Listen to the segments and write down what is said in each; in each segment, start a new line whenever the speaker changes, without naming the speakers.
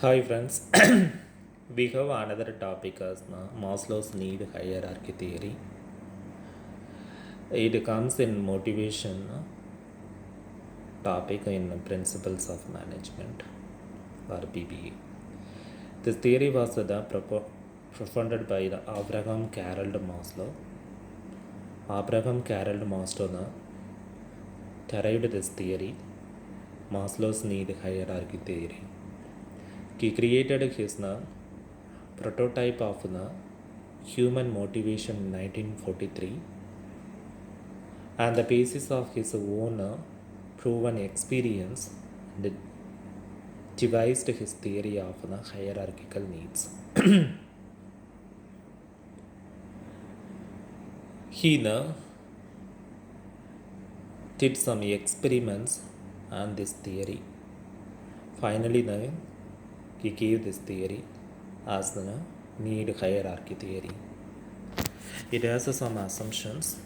Hi friends, we have another topic as Maslow's need hierarchy theory. It comes in motivation topic in principles of management or PBA. This theory was propounded by the Abraham Carroll Maslow. Abraham Carroll Maslow derived this theory, Maslow's need hierarchy theory. He created his prototype of the human motivation in 1943 and the basis of his own proven experience and devised his theory of the hierarchical needs. He did some experiments on this theory. Finally, he gave this theory as the need hierarchy theory. It has some assumptions.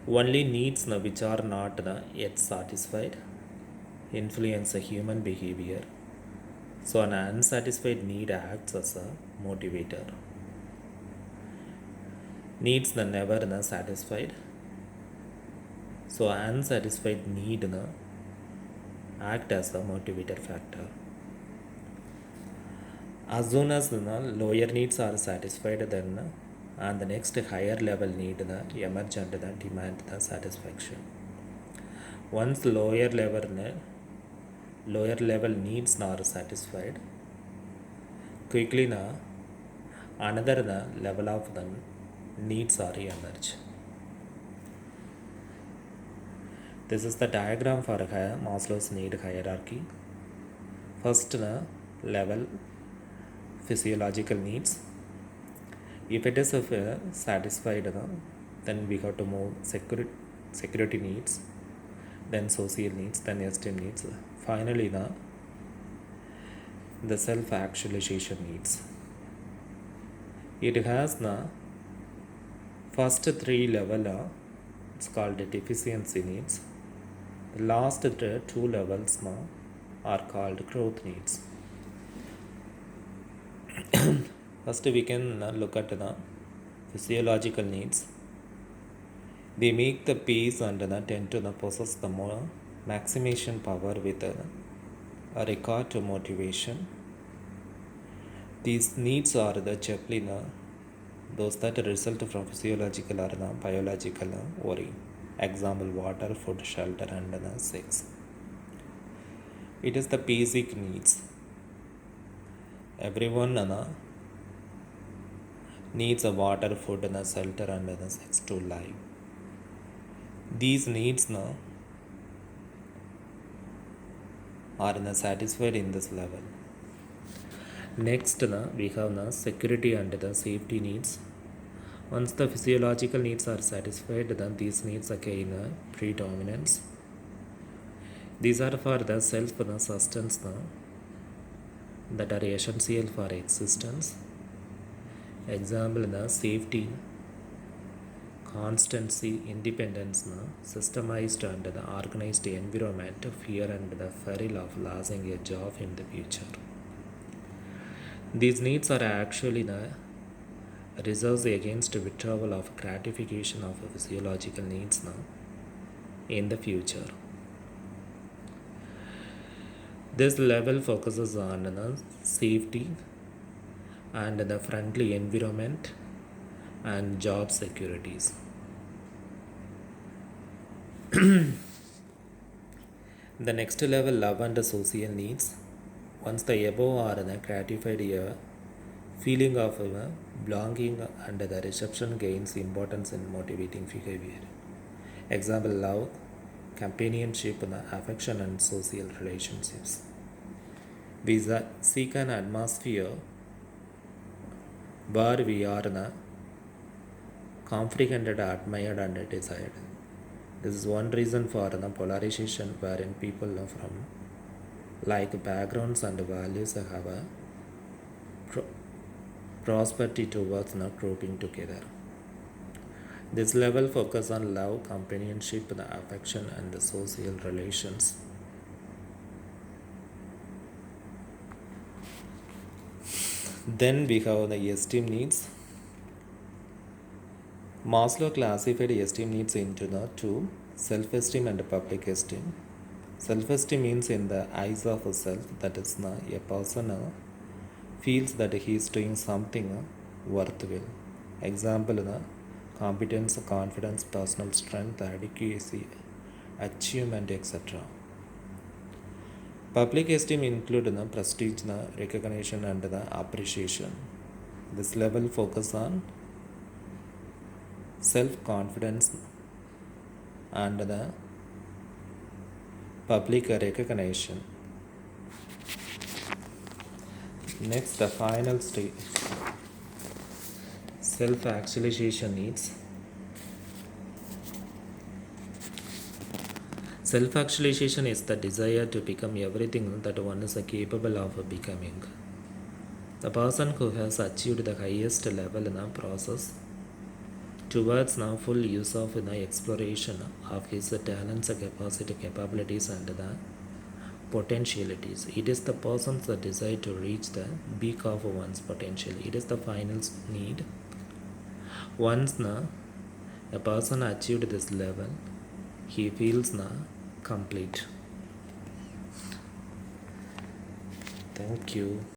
Only needs which are not yet satisfied influence a human behavior. So an unsatisfied need acts as a motivator. Needs never satisfied. So unsatisfied need act as a motivator factor. As soon as lower needs are satisfied, then and the next higher level need emerge and demand the satisfaction. Once lower level needs are satisfied, quickly another level of the needs are emerge. This is the diagram for Maslow's need hierarchy. First level, physiological needs. If it is satisfied, then we have to move security needs, then social needs, then esteem needs. Finally, the self-actualization needs. It has the first three level, it's called deficiency needs. The last two levels are called growth needs. First, we can look at the physiological needs. They make the pace and tend to possess the more maximization power with a regard to motivation. These needs are the chiefly those that result from physiological or biological worry. Example: water, food, shelter, and sex. It is the basic needs. Everyone needs a water, food, and a shelter and the sex to live. These needs are satisfied in this level. Next, we have security and the safety needs. Once the physiological needs are satisfied, then these needs gain predominance. These are for the self-sustenance that are essential for existence. Example: the safety, constancy, independence, systemized and the organized environment, fear and the peril of losing a job in the future. These needs are actually the reserves against withdrawal of gratification of physiological needs in the future. This level focuses on safety and the friendly environment and job securities. The next level, love and social needs. Once the above are gratified, a feeling of belonging and the reception gains importance in motivating behavior. Example: love, companionship, affection, and social relationships. We seek an atmosphere where we are comprehended, admired, and desired. This is one reason for polarization, wherein people from like backgrounds and values have a prosperity towards grouping together. This level focus on love, companionship, the affection, and the social relations. Then we have the esteem needs. Maslow classified esteem needs into the two, self-esteem and public esteem. Self-esteem means in the eyes of a self, that is, a person feels that he is doing something worthwhile. Example, competence, confidence, personal strength, adequacy, achievement, etc. Public esteem include prestige, recognition, and the appreciation. This level focus on self-confidence and the public recognition. Next, the final stage, self-actualization needs. Self-actualization is the desire to become everything that one is capable of becoming. The person who has achieved the highest level in a process towards now full use of the exploration of his talents, capacity, capabilities, and the potentialities. It is the person's desire to reach the peak of one's potential. It is the final need. Once a person achieved this level, he feels complete. Thank you.